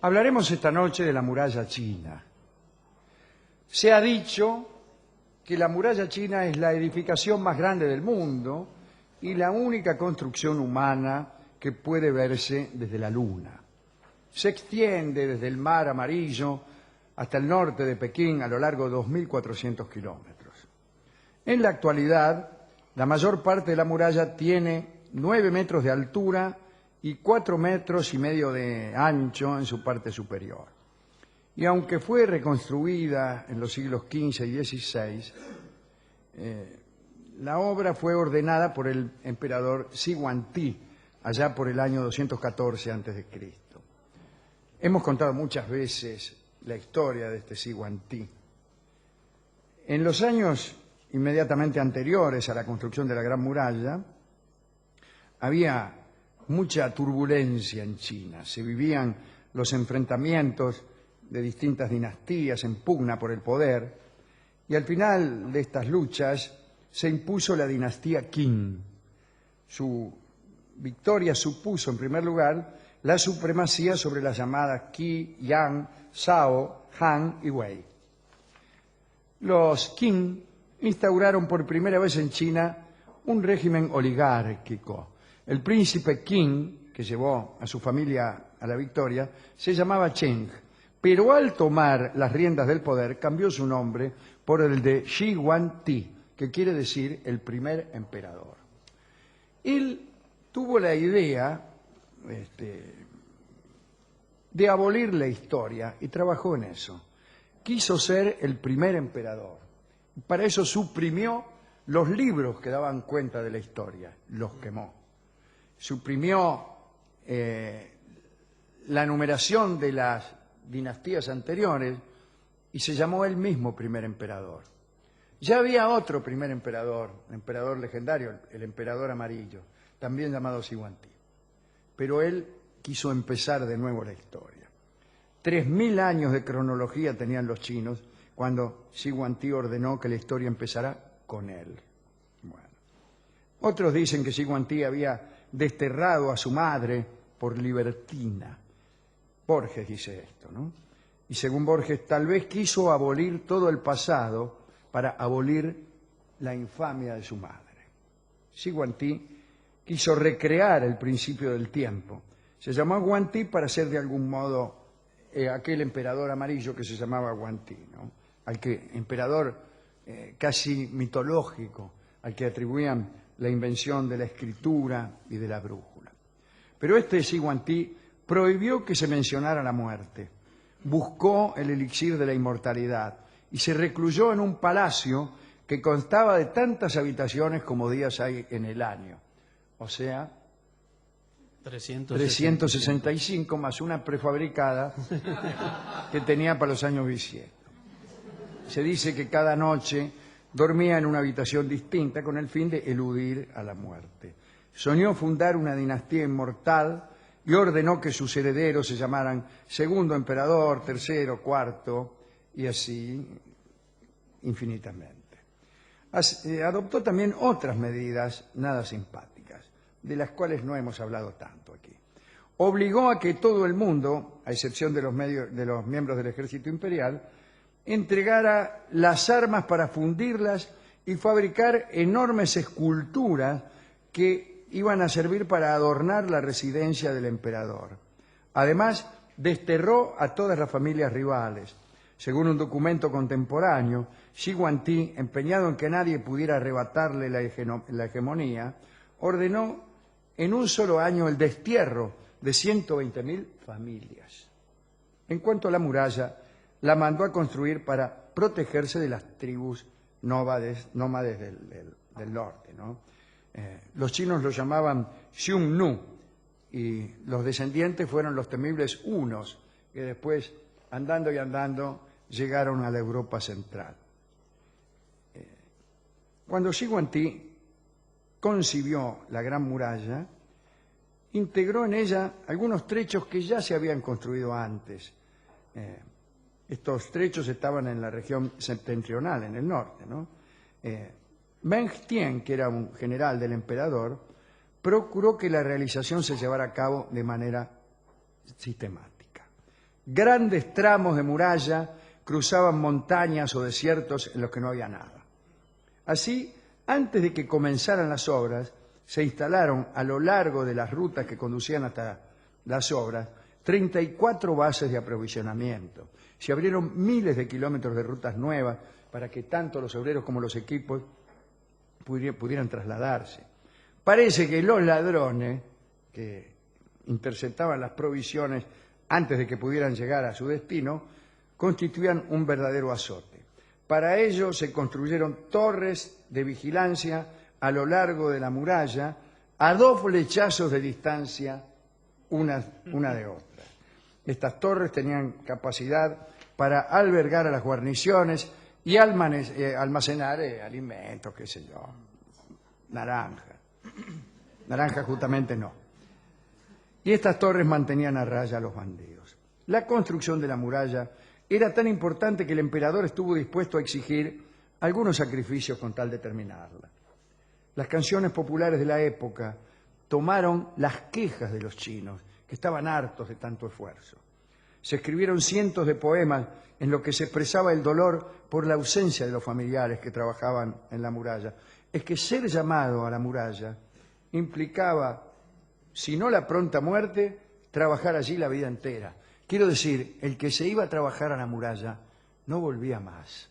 Hablaremos esta noche de la muralla china. Se ha dicho que la muralla china es la edificación más grande del mundo y la única construcción humana que puede verse desde la Luna. Se extiende desde el Mar Amarillo hasta el norte de Pekín a lo largo de 2.400 kilómetros. En la actualidad, la mayor parte de la muralla tiene 9 metros de altura y 4,5 metros de ancho en su parte superior. Y aunque fue reconstruida en los siglos XV y XVI, la obra fue ordenada por el emperador Shi Huangdi allá por el año 214 a.C. Hemos contado muchas veces la historia de este Shi Huangdi. En los años inmediatamente anteriores a la construcción de la Gran Muralla, había mucha turbulencia en China. Se vivían los enfrentamientos de distintas dinastías en pugna por el poder, y al final de estas luchas se impuso la dinastía Qing. Su victoria supuso, en primer lugar, la supremacía sobre las llamadas Qi, Yang, Zhao, Han y Wei. Los Qing instauraron por primera vez en China un régimen oligárquico. El príncipe Qing, que llevó a su familia a la victoria, se llamaba Cheng, pero al tomar las riendas del poder cambió su nombre por el de Shi Huangdi, que quiere decir el primer emperador. Él tuvo la idea de abolir la historia y trabajó en eso. Quiso ser el primer emperador. Para eso suprimió los libros que daban cuenta de la historia, los quemó. Suprimió la numeración de las dinastías anteriores y se llamó él mismo primer emperador. Ya había otro primer emperador legendario, el emperador amarillo, también llamado Shi Huangdi. Pero él quiso empezar de nuevo la historia. 3.000 años de cronología tenían los chinos cuando Shi Huangdi ordenó que la historia empezara con él. Bueno. Otros dicen que Shi Huangdi había desterrado a su madre por libertina. Borges dice esto, ¿no? Y según Borges, tal vez quiso abolir todo el pasado para abolir la infamia de su madre. Shi Huangdi quiso recrear el principio del tiempo. Se llamó Huangdi para ser de algún modo aquel emperador amarillo que se llamaba Huangdi, ¿no? Emperador casi mitológico, al que atribuían la invención de la escritura y de la brújula. Pero este Shi Huangdi prohibió que se mencionara la muerte, buscó el elixir de la inmortalidad y se recluyó en un palacio que constaba de tantas habitaciones como días hay en el año. O sea, 365 más una prefabricada que tenía para los años bisiestos. Se dice que cada noche dormía en una habitación distinta con el fin de eludir a la muerte. Soñó fundar una dinastía inmortal y ordenó que sus herederos se llamaran segundo emperador, tercero, cuarto y así infinitamente. Adoptó también otras medidas nada simpáticas, de las cuales no hemos hablado tanto aquí. Obligó a que todo el mundo, a excepción de los miembros del ejército imperial, entregara las armas para fundirlas y fabricar enormes esculturas que iban a servir para adornar la residencia del emperador. Además, desterró a todas las familias rivales. Según un documento contemporáneo, Shi Huangdi, empeñado en que nadie pudiera arrebatarle la hegemonía, ordenó en un solo año el destierro de 120.000 familias. En cuanto a la muralla, la mandó a construir para protegerse de las tribus nómades del norte, ¿no? Los chinos lo llamaban Xiongnu y los descendientes fueron los temibles hunos, que después, andando y andando, llegaron a la Europa central. Cuando Shi Huangdi concibió la Gran Muralla, integró en ella algunos trechos que ya se habían construido antes. Estos trechos estaban en la región septentrional, en el norte, ¿no? Meng Tian, que era un general del emperador, procuró que la realización se llevara a cabo de manera sistemática. Grandes tramos de muralla cruzaban montañas o desiertos en los que no había nada. Así, antes de que comenzaran las obras, se instalaron a lo largo de las rutas que conducían hasta las obras 34 bases de aprovisionamiento. Se abrieron miles de kilómetros de rutas nuevas para que tanto los obreros como los equipos pudieran trasladarse. Parece que los ladrones que interceptaban las provisiones antes de que pudieran llegar a su destino constituían un verdadero azote. Para ello se construyeron torres de vigilancia a lo largo de la muralla a 2 flechazos de distancia una de otra. Estas torres tenían capacidad para albergar a las guarniciones y almacenar alimentos, qué sé yo, naranja. Naranja justamente no. Y estas torres mantenían a raya a los bandidos. La construcción de la muralla era tan importante que el emperador estuvo dispuesto a exigir algunos sacrificios con tal de terminarla. Las canciones populares de la época tomaron las quejas de los chinos, que estaban hartos de tanto esfuerzo. Se escribieron cientos de poemas en los que se expresaba el dolor por la ausencia de los familiares que trabajaban en la muralla. Es que ser llamado a la muralla implicaba, si no la pronta muerte, trabajar allí la vida entera. Quiero decir, el que se iba a trabajar a la muralla no volvía más.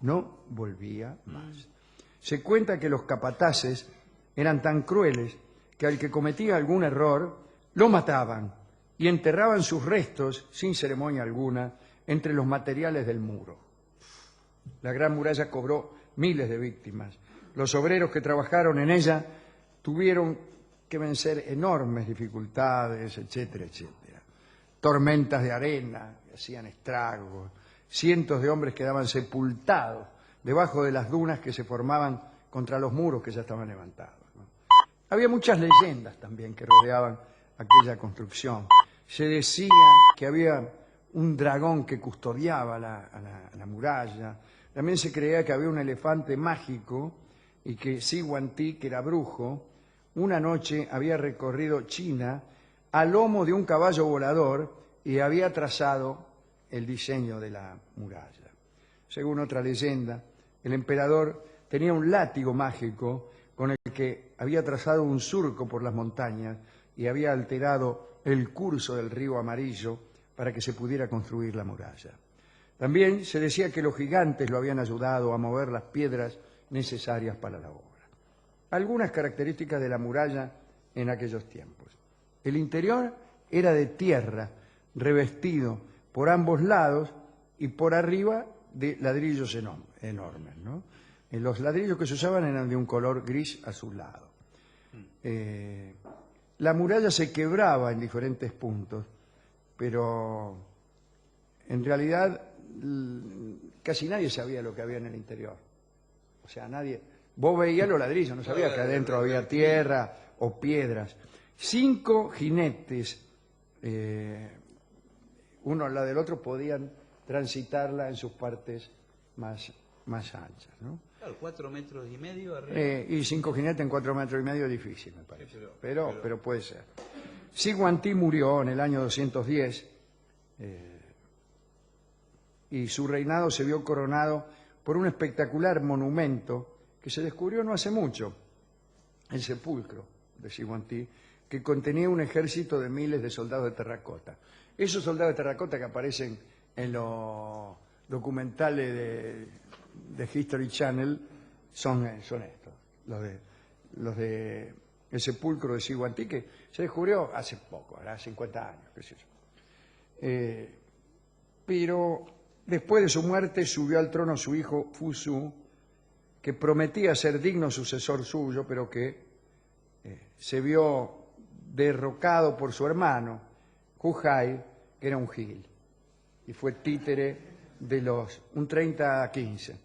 No volvía más. Se cuenta que los capataces eran tan crueles que al que cometía algún error lo mataban y enterraban sus restos sin ceremonia alguna entre los materiales del muro. La Gran Muralla cobró miles de víctimas. Los obreros que trabajaron en ella tuvieron que vencer enormes dificultades, etcétera, etcétera. Tormentas de arena que hacían estragos, cientos de hombres quedaban sepultados debajo de las dunas que se formaban contra los muros que ya estaban levantados, ¿no? Había muchas leyendas también que rodeaban aquella construcción. Se decía que había un dragón que custodiaba la muralla. También se creía que había un elefante mágico y que Xi Huangdi, que era brujo, una noche había recorrido China a lomo de un caballo volador y había trazado el diseño de la muralla. Según otra leyenda, el emperador tenía un látigo mágico con el que había trazado un surco por las montañas y había alterado el curso del río Amarillo para que se pudiera construir la muralla. También se decía que los gigantes lo habían ayudado a mover las piedras necesarias para la obra. Algunas características de la muralla en aquellos tiempos. El interior era de tierra, revestido por ambos lados y por arriba de ladrillos enormes, ¿no? Los ladrillos que se usaban eran de un color gris azulado. La muralla se quebraba en diferentes puntos, pero en realidad casi nadie sabía lo que había en el interior. O sea, nadie... Vos veías los ladrillos, no sabías que adentro había tierra o piedras. 5 jinetes, uno al lado del otro, podían transitarla en sus partes más anchas, ¿no? Claro, 4,5 metros arriba. Y 5 jinetes en 4,5 metros es difícil, me parece. Pero puede ser. Xi Huangdi murió en el año 210 y su reinado se vio coronado por un espectacular monumento que se descubrió no hace mucho, el sepulcro de Xi Huangdi, que contenía un ejército de miles de soldados de terracota. Esos soldados de terracota que aparecen en los documentales de History Channel son estos, los de el sepulcro de Xi Huangdi, que se descubrió hace poco, hace 50 años, qué sé yo. Pero después de su muerte subió al trono su hijo Fusu, que prometía ser digno sucesor suyo, pero que se vio derrocado por su hermano, Huhai, que era un gil, y fue títere de un 30-15.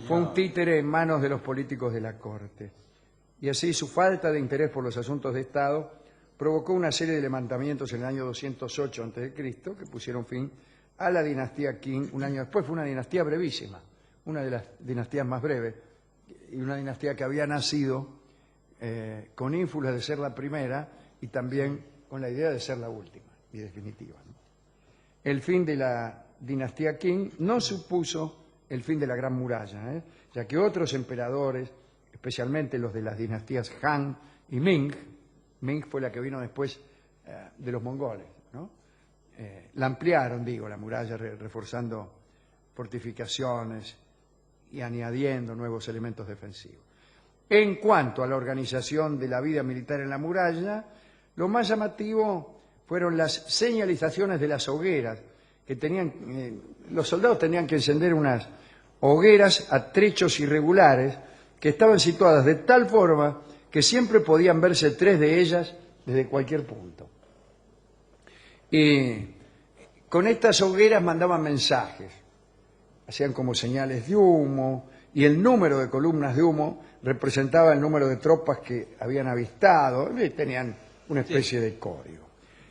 Fue un títere en manos de los políticos de la corte. Y así su falta de interés por los asuntos de Estado provocó una serie de levantamientos en el año 208 a.C. que pusieron fin a la dinastía Qing. Un año después fue una dinastía brevísima, una de las dinastías más breves, y una dinastía que había nacido con ínfulas de ser la primera y también con la idea de ser la última y definitiva, ¿no? El fin de la dinastía Qing no supuso el fin de la Gran Muralla, ya que otros emperadores, especialmente los de las dinastías Han y Ming fue la que vino después de los mongoles, ¿no? La ampliaron, la muralla, reforzando fortificaciones y añadiendo nuevos elementos defensivos. En cuanto a la organización de la vida militar en la muralla, lo más llamativo fueron las señalizaciones de las hogueras, que los soldados tenían que encender unas hogueras a trechos irregulares que estaban situadas de tal forma que siempre podían verse 3 de ellas desde cualquier punto. Y con estas hogueras mandaban mensajes, hacían como señales de humo, y el número de columnas de humo representaba el número de tropas que habían avistado, y tenían una especie de código.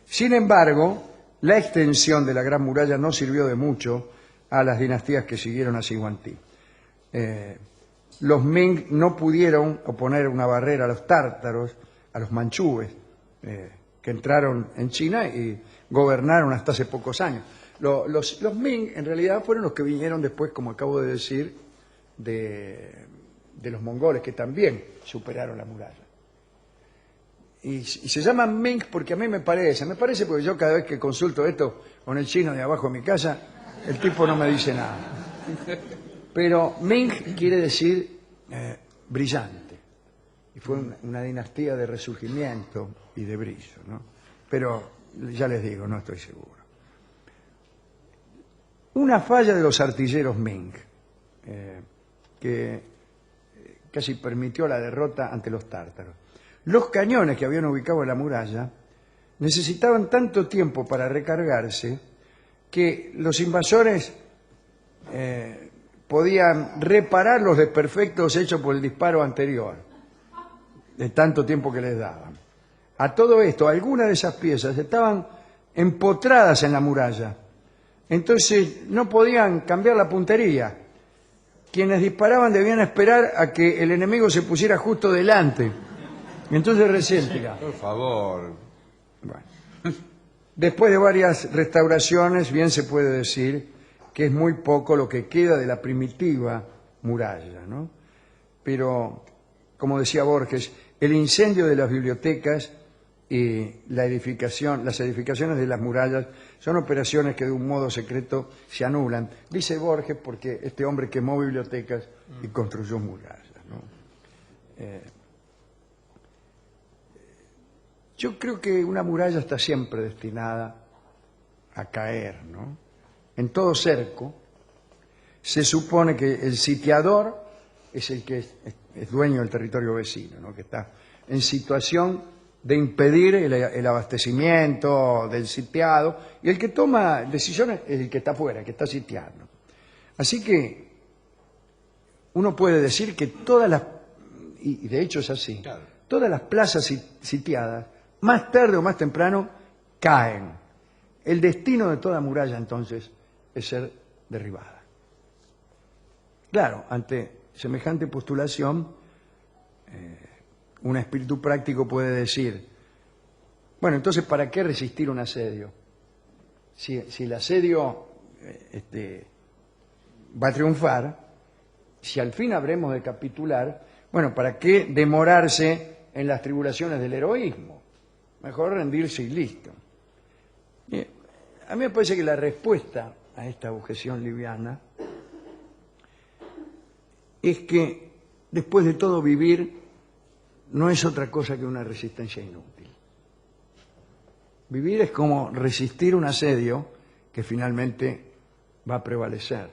Sin embargo, la extensión de la Gran Muralla no sirvió de mucho a las dinastías que siguieron a Siguantí. Los Ming no pudieron oponer una barrera a los tártaros, a los manchúes, que entraron en China y gobernaron hasta hace pocos años. Los Ming en realidad fueron los que vinieron después, como acabo de decir, de los mongoles, que también superaron la muralla. Y se llaman Ming porque a mí me parece porque yo cada vez que consulto esto con el chino de abajo de mi casa, el tipo no me dice nada. Pero Ming quiere decir brillante. Y fue una dinastía de resurgimiento y de brillo, ¿no? Pero ya les digo, no estoy seguro. Una falla de los artilleros Ming, que casi permitió la derrota ante los tártaros. Los cañones que habían ubicado en la muralla necesitaban tanto tiempo para recargarse que los invasores podían reparar los desperfectos hechos por el disparo anterior, de tanto tiempo que les daban. A todo esto, algunas de esas piezas estaban empotradas en la muralla, entonces no podían cambiar la puntería. Quienes disparaban debían esperar a que el enemigo se pusiera justo delante. Entonces recién tiraban. Por favor. Bueno. Después de varias restauraciones, bien se puede decir que es muy poco lo que queda de la primitiva muralla, ¿no? Pero, como decía Borges, el incendio de las bibliotecas y las edificaciones de las murallas son operaciones que de un modo secreto se anulan. Dice Borges porque este hombre quemó bibliotecas y construyó murallas, ¿no? Yo creo que una muralla está siempre destinada a caer, ¿no? En todo cerco se supone que el sitiador es el que es dueño del territorio vecino, ¿no? Que está en situación de impedir el abastecimiento del sitiado, y el que toma decisiones es el que está afuera, el que está sitiando. Así que uno puede decir que y de hecho es así, Claro. Todas las plazas sitiadas, más tarde o más temprano, caen. El destino de toda muralla, entonces, es ser derribada. Claro, ante semejante postulación, un espíritu práctico puede decir, bueno, entonces, ¿para qué resistir un asedio? Si el asedio va a triunfar, si al fin habremos de capitular, bueno, ¿para qué demorarse en las tribulaciones del heroísmo? Mejor rendirse y listo. A mí me parece que la respuesta a esta objeción liviana es que después de todo vivir no es otra cosa que una resistencia inútil. Vivir es como resistir un asedio que finalmente va a prevalecer.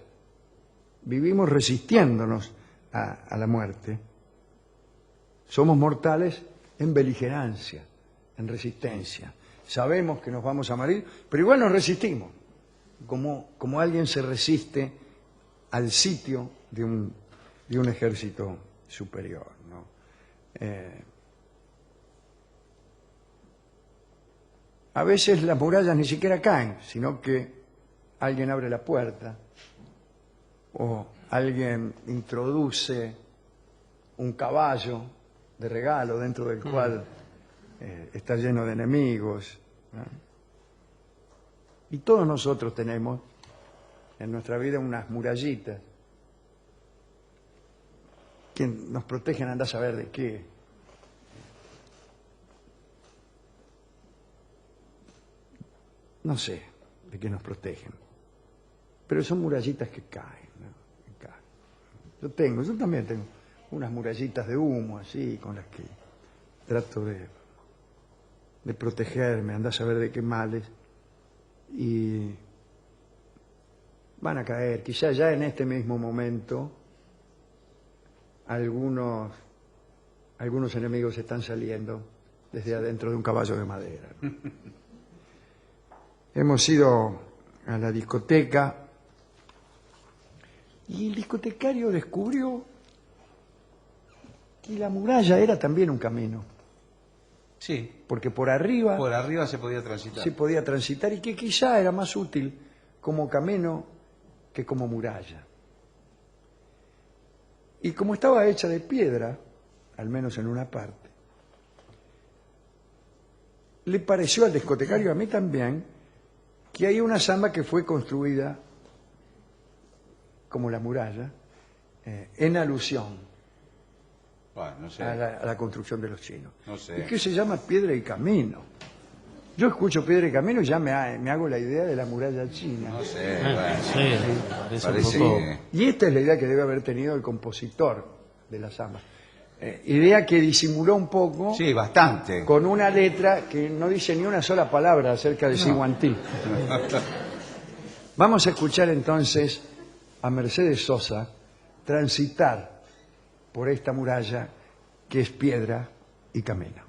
Vivimos resistiéndonos a la muerte. Somos mortales en beligerancia, en resistencia. Sabemos que nos vamos a morir, pero igual nos resistimos, como alguien se resiste al sitio de un ejército superior, ¿no? A veces las murallas ni siquiera caen, sino que alguien abre la puerta o alguien introduce un caballo de regalo dentro del cual está lleno de enemigos, ¿no? Y todos nosotros tenemos en nuestra vida unas murallitas que nos protegen, anda a saber de qué. No sé de qué nos protegen, pero son murallitas que caen, ¿no? Que caen. Yo también tengo unas murallitas de humo así, con las que trato de protegerme, anda a saber de qué males, y van a caer. Quizá ya en este mismo momento algunos enemigos están saliendo desde adentro de un caballo de madera, ¿no? Hemos ido a la discoteca y el discotecario descubrió que la muralla era también un camino, Sí, porque por arriba por arriba se podía transitar. se podía transitar y que quizá era más útil como camino que como muralla. Y como estaba hecha de piedra, al menos en una parte, le pareció al discotecario, a mí también, que hay una zamba que fue construida como la muralla, en alusión Bueno, no sé. a la construcción de los chinos. No sé. Y que se llama Piedra y Camino. Yo escucho Piedra y Camino y ya me hago la idea de la muralla china. No sé, bueno. Sí, Parece un poco... que... Y esta es la idea que debe haber tenido el compositor de la samba. Idea que disimuló un poco Sí, bastante. con una letra que no dice ni una sola palabra acerca de Siguantí. Vamos a escuchar entonces a Mercedes Sosa transitar por esta muralla que es Piedra y Camino.